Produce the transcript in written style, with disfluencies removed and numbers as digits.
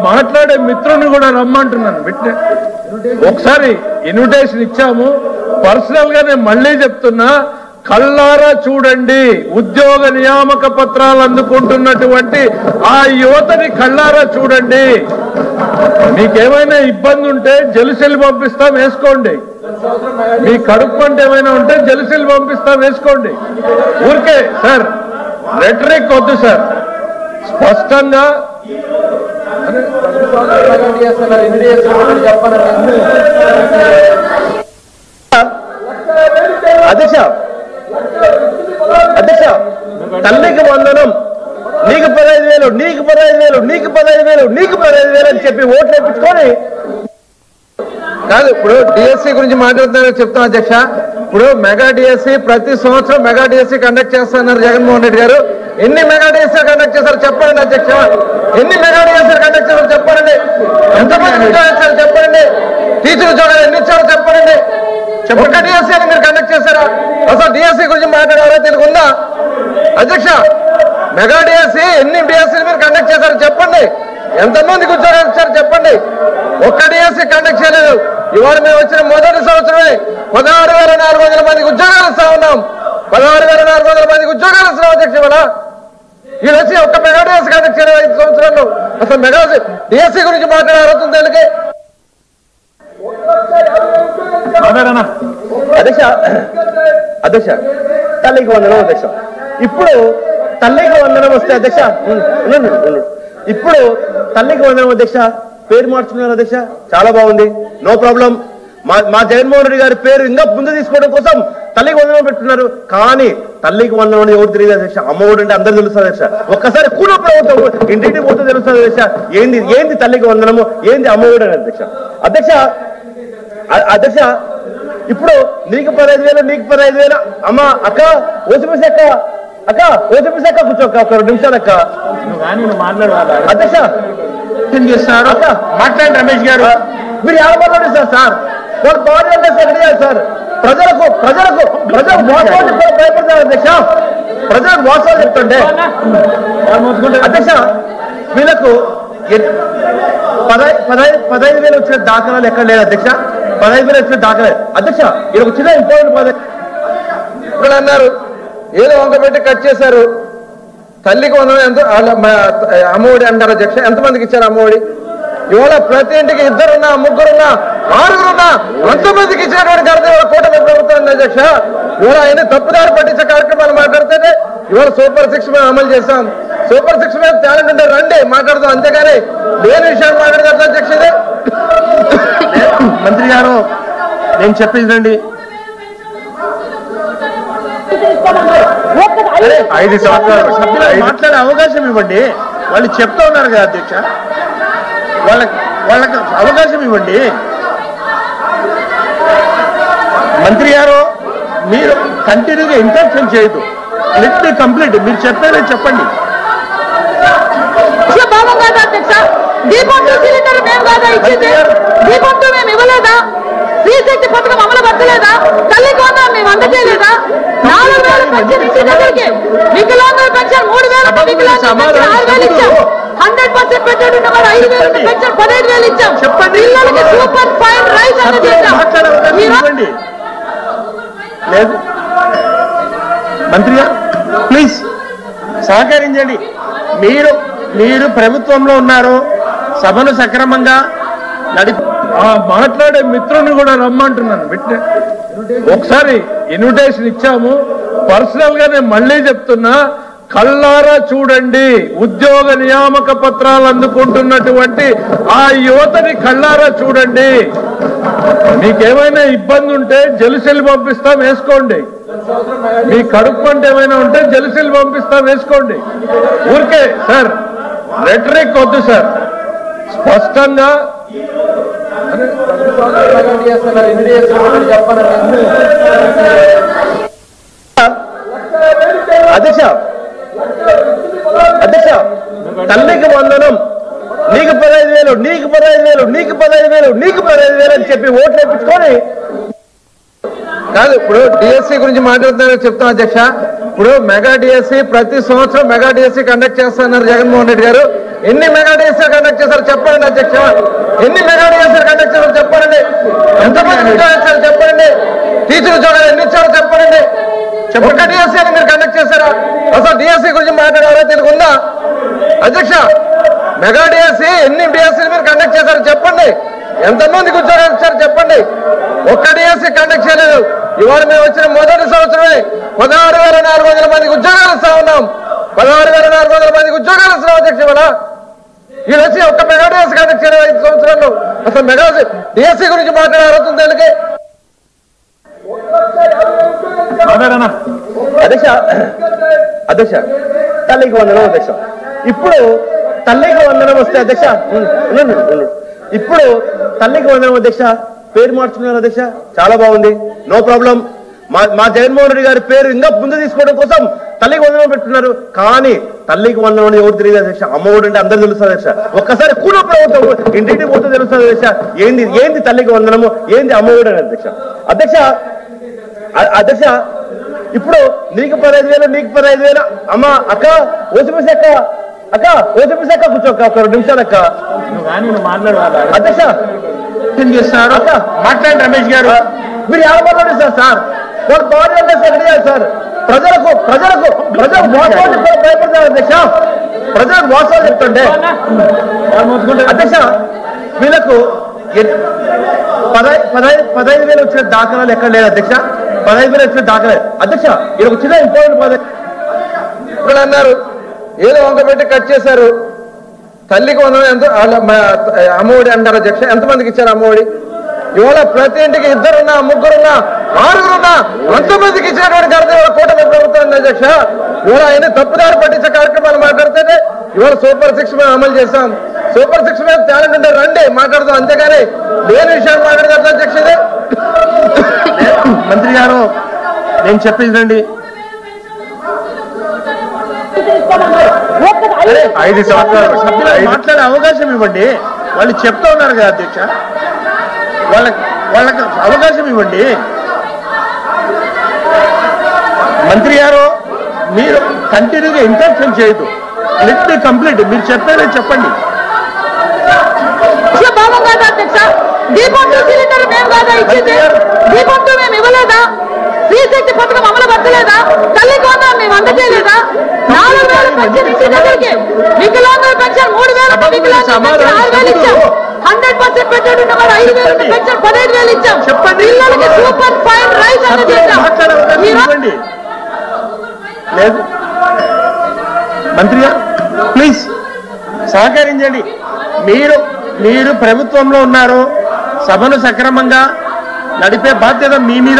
మాట్లాడే మిత్రుని కూడా రమ్మంటున్నాను. ఒకసారి ఇన్విటేషన్ ఇచ్చాము. పర్సనల్ గా నేను మళ్ళీ చెప్తున్నా, కళ్ళారా చూడండి. ఉద్యోగ నియామక పత్రాలు అందుకుంటున్నటువంటి ఆ యువతని కళ్ళారా చూడండి. మీకేమైనా ఇబ్బంది ఉంటే జలుసెల్లి పంపిస్తాం, వేసుకోండి. మీ కడుపు అంటే ఏమైనా ఉంటే జలుసెల్లి పంపిస్తాం, వేసుకోండి. ఊరికే సార్ రెటరిక్ వద్దు సార్, స్పష్టంగా అధ్యక్ష అధ్యక్ష తల్లికి వందనం, నీకు 15,000, నీకు 15,000, నీకు 15,000, నీకు 15,000 అని చెప్పి ఓట్లు వేయించుకొని కాదు. ఇప్పుడు డిఎస్సి గురించి మాట్లాడుతున్నా చెప్తాం అధ్యక్ష. ఇప్పుడు మెగా డిఎస్సి ప్రతి సంవత్సరం మెగా డిఎస్సి కండక్ట్ చేస్తున్నారు జగన్మోహన్ రెడ్డి గారు. ఎన్ని మెగా డిఎస్సీ కండక్ట్ చేశారు చెప్పండి అధ్యక్ష. ఎన్ని మెగా డిఎస్సీ కండక్ట్ చేశారు చెప్పండి. ఎంతమంది ఉద్యోగాలు ఇచ్చారు చెప్పండి. టీచర్ ఉద్యోగాలు ఎన్ని ఇచ్చారో చెప్పండి. ఒక్క డిఎస్సీ అని మీరు కండక్ట్ చేశారా? అసలు డిఎస్సీ గురించి మాట్లాడారా తెలుగుందా అధ్యక్ష? మెగా డిఎస్సీ ఎన్ని డిఎస్సీలు మీరు కండక్ట్ చేశారు చెప్పండి. ఎంతమందికి ఉద్యోగాలు ఇచ్చారు చెప్పండి. ఒక్క డిఎస్సీ కండక్ట్ చేయలేదు. ఇవాళ మేము వచ్చిన మొదటి సంవత్సరమే 16,400 మందికి ఉద్యోగాలు ఇస్తా ఉన్నాం. 16,400 మందికి ఉద్యోగాలు ఇస్తున్నాం అధ్యక్ష. ఇవాళ వీళ్ళు వచ్చి ఒక్క మెగా డిఎస్సీ కండక్ట్ చేయలేదు 5 సంవత్సరాల్లో. అసలు మెగా డిఎస్సీ గురించి మాట్లాడే అర్హత తెలుగే అధ్యక్ష. అధ్యక్ష తల్లికి వందనం అధ్యక్ష. ఇప్పుడు తల్లికి వందనం వస్తే అధ్యక్ష, ఇప్పుడు తల్లికి వందనం అధ్యక్ష పేరు మార్చుకున్నారు అధ్యక్ష, చాలా బాగుంది, నో ప్రాబ్లం. మా జగన్మోహన్ రెడ్డి గారి పేరు ఇంకా ముందు తీసుకోవడం కోసం తల్లికి వందనం పెట్టుకున్నారు. కానీ తల్లికి వందనం అని ఎవరు తెలియదు అధ్యక్ష. అమ్మఒడి అంటే అందరూ తెలుస్తుంది అధ్యక్ష. ఒక్కసారి కూడ ప్రభుత్వం ఇంటింటి పోతే తెలుస్తుంది అధ్యక్ష. ఏంది తల్లికి వందనము, ఏంది అమ్మఒడి అని అధ్యక్ష. అధ్యక్ష ఇప్పుడు నీకు 15,000, నీకు 15,000. అమ్మ అక్క ఓసిపిసి అక్క ఓసిపిసి అక్క కూర్చోక్క ఒక 2 నిమిషాలు అక్క అధ్యక్ష. చేస్తున్నారు మాట్లాడండి రమేష్ గారు. మీరు ఎలా మాట్లాడిస్తారు సార్? వాళ్ళు పవర్ అంటే సెక్రటరీ సార్. ప్రజలకు మోసాలు భయపడతారు అధ్యక్ష. ప్రజలకు మోసాలు చెప్తుంటే అధ్యక్ష వీళ్ళకు 15,000 వచ్చిన దాఖలాలు ఎక్కడ లేదు అధ్యక్ష. 15,000 వచ్చిన దాఖలే అధ్యక్ష. ఇది ఒక చిన్న ఇంపార్టెంట్ పదవి ఇక్కడ అన్నారు. ఏదో వంక పెట్టి కట్ చేశారు. తల్లికి వందనం ఎంత అమ్మఒడి అంటారు అధ్యక్ష. ఎంతమందికి ఇచ్చారు అమ్మఒడి? ఇవాళ ప్రతి ఇంటికి 2 3 6 ఎంతమందికి ఇచ్చినటువంటి ఘనత కూటమి ప్రభుత్వం అధ్యక్ష. ఇవాళ ఆయన తప్పుదారి పట్టించే కార్యక్రమాలు మాట్లాడితేనే ఇవాళ సూపర్ 6 మేము అమలు చేశాం. సూపర్ 6 మీద టాలెంట్ ఉంటే రండి మాట్లాడదాం, అంతేగాని లేని విషయాలు మాట్లాడతారు అధ్యక్ష. మంత్రి గారు నేను చెప్పిందండి, 5 సంవత్సరాలు సభ్యులు మాట్లాడే అవకాశం ఇవ్వండి. వాళ్ళు చెప్తా ఉన్నారు కదా అధ్యక్ష, వాళ్ళకి అవకాశం ఇవ్వండి. మంత్రి గారు మీరు కంటిన్యూగా ఇంటర్ఫెన్ చేయదు, లెట్ మీ కంప్లీట్. మీరు చెప్పేది చెప్పండి. దీపం 2 సిలిండర్ మేము కాదా ఇచ్చింది? దీపం 2 మేము ఇవ్వలేదా? శ్రీశక్తి పథకం అమలు పట్టలేదా? తల్లికి వందనం మేము అందజేయలేదా? 4,000 పెన్షన్ ఇంటి దగ్గరికి, వికలాంగుల పెన్షన్ 3,000, వికలాంగుల పెన్షన్ 6,000 ఇచ్చాం. 100% పెట్టాడు ఉన్న వారు 5,000 పెన్షన్ 15,000 ఇచ్చాం. పిల్లలకి సూపర్ ఫైన్ రైస్ అందజేశాం. లేదు మంత్రి గారు ప్లీజ్ సహకరించండి. మీరు ప్రభుత్వంలో ఉన్నారు, సభను సక్రమంగా మాట్లాడే మిత్రుని కూడా రమ్మంటున్నాను. ఒకసారి ఇన్విటేషన్ ఇచ్చాము. పర్సనల్ గా నేను మళ్ళీ చెప్తున్నా, కళ్ళారా చూడండి. ఉద్యోగ నియామక పత్రాలు అందుకుంటున్నటువంటి ఆ యువతని కళ్ళారా చూడండి. మీకేమైనా ఇబ్బంది ఉంటే జలుసెల్లి పంపిస్తాం, వేసుకోండి. మీ కడుపు అంటే ఏమైనా ఉంటే జలుసెల్లి పంపిస్తాం, వేసుకోండి. ఊరికే సార్ రెటరిక్ వద్దు సార్, స్పష్టంగా అధ్యక్ష తల్లికి వందనం, నీకు 15,000, నీకు 15,000, నీకు 15,000, నీకు 15,000 అని చెప్పి ఓట్లు వేయించుకొని కాదు. ఇప్పుడు డిఎస్సి గురించి మాట్లాడుతున్నా చెప్తాం అధ్యక్ష. ఇప్పుడు మెగా డిఎస్సి ప్రతి సంవత్సరం మెగా డిఎస్సి కండక్ట్ చేస్తున్నారు జగన్మోహన్ రెడ్డి గారు. ఎన్ని మెగా డిఎస్సీ కండక్ట్ చేశారు చెప్పండి అధ్యక్ష. ఎన్ని మెగా డిఎస్సీలు కండక్ట్ చేశారు చెప్పండి. ఎంతమంది ఉద్యోగాలు ఇచ్చారు చెప్పండి. టీచర్ ఉద్యోగాలు ఎన్ని ఇచ్చారో చెప్పండి. ఒక్క డిఎస్సీని మీరు కండక్ట్ చేశారా? అసలు డిఎస్సీ గురించి మాట్లాడారో తెలుగు ఉందా అధ్యక్ష? మెగా డిఎస్సీ ఎన్ని డిఎస్సీలు మీరు కండక్ట్ చేశారో చెప్పండి. ఎంతమందికి ఉద్యోగాలు ఇచ్చారు చెప్పండి. ఒక్క డిఎస్సీ కండక్ట్ చేయలేదు. ఇవాళ మేము వచ్చిన మొదటి సంవత్సరమే 16,400 మందికి ఉద్యోగాలు ఇస్తా ఉన్నాం. 16,400 మందికి ఉద్యోగాలు ఇస్తున్నాం అధ్యక్ష. ఇవాళ వీళ్ళు వచ్చి ఒక్క మెగా డిఎస్సీ కండక్ట్ చేయలేదు 5 సంవత్సరాల్లో. అసలు మెగా డిఎస్సీ గురించి మాట్లాడే అర్హత ఉంది దానికి? అధ్యక్ష తల్లికి వందనం అధ్యక్ష. ఇప్పుడు తల్లికి వందనం వస్తే అధ్యక్ష ఇప్పుడు తల్లికి వందనం అధ్యక్ష పేరు మార్చుకున్నారు అధ్యక్ష. చాలా బాగుంది, నో ప్రాబ్లం. మా జగన్మోహన్ రెడ్డి గారి పేరు ఇంకా ముందు తీసుకోవడం కోసం తల్లికి వందనం పెట్టున్నారు. కానీ తల్లికి వందనం ఎవరు తెలియదు అధ్యక్ష. అమ్మఒడి అంటే అందరూ తెలుస్తుంది అధ్యక్ష. ఒక్కసారి కూడా ప్రభుత్వం ఇంటింటికి పోతే తెలుస్తుంది అధ్యక్ష. ఏంది తల్లికి వందనము, ఏంది అమ్మఒడి అని అధ్యక్ష. అధ్యక్ష ఇప్పుడు నీకు 15,000 నీకు 15,000 అమ్మ అక్క ఓసిపిసి అక్క ఓసిపిసి అక్క కూర్చోక్క ఒక 2 నిమిషాలు అక్క అధ్యక్ష చేస్తున్నారు. అక్క మాట్లాడండి రమేష్ గారు. మీరు ఎలా మాట్లాడేస్తారు సార్? వాళ్ళు బాడీ అంటే సెక్రటరీ సార్. ప్రజలకు మోసాలు భయపడతారు అధ్యక్ష. ప్రజలకు మోసాలు చెప్తుంటే అధ్యక్ష వీళ్ళకు 15,000 వచ్చిన దాఖలాలు ఎక్కడ లేదు అధ్యక్ష. 15,000 వచ్చిన దాఖలేదు అధ్యక్ష. ఇది ఒక చిన్న ఇంపార్టెంట్ ఇక్కడ అన్నారు ఏదో వంక పెట్టి కట్ చేశారు. తల్లికి వందనం ఎంత అమ్మఒడి అంటారు అధ్యక్ష. ఎంతమందికి ఇచ్చారు అమ్మఒడి? ఇవాళ ప్రతి ఇంటికి 2 3 6 అంతమందికి ఇచ్చినటువంటి ఘనత ఇవాళ కూటమి ప్రభుత్వం ఉంది అధ్యక్ష. ఇవాళ ఆయన తప్పుదారి పట్టించే కార్యక్రమాలు మాట్లాడితే ఇవాళ సూపర్ 6 మేము అమలు చేశాం. సూపర్ 6 మీద టాలెంట్ ఉంటే రండి మాట్లాడదాం, అంతేగాని లేని విషయాలు మాట్లాడతారు అధ్యక్ష. మంత్రి గారు నేను చెప్పిందండి 5 సంవత్సరాలు సభ్యులకు మాట్లాడే అవకాశం ఇవ్వండి. వాళ్ళు చెప్తా ఉన్నారు కదా అధ్యక్ష, వాళ్ళకి అవకాశం ఇవ్వండి. మంత్రి గారు మీరు కంటిన్యూగా ఇంటర్ఫెన్ చేయదు. Let me complete. మీరు చెప్పేది చెప్పండి. భావం కాదా అధ్యక్ష? దీపం 2 సిలిండర్ మేము కాదా ఇచ్చింది? దీపం 2 మేము ఇవ్వలేదా? స్త్రీ శక్తి పథకం అమలు పట్టలేదా? తల్లికి వందనం మేము అందజేయలేదా? 4,000 పెన్షన్ ఇంటి దగ్గరికి, వికలాంగుల పెన్షన్ 3,000, వికలాంగుల పెన్షన్ 6,000 ఇచ్చాం. 100% పెట్టుబడి ఉన్న వారు 5,000 పెన్షన్ 15,000 ఇచ్చాం. పిల్లలకి సూపర్ ఫైన్ రైస్ అందజేశాం. లేదు మంత్రి గారు ప్లీజ్ సహకరించండి. మీరు ప్రభుత్వంలో ఉన్నారు. సభను సక్రమంగా నడిపే బాధ్యత మీ మీద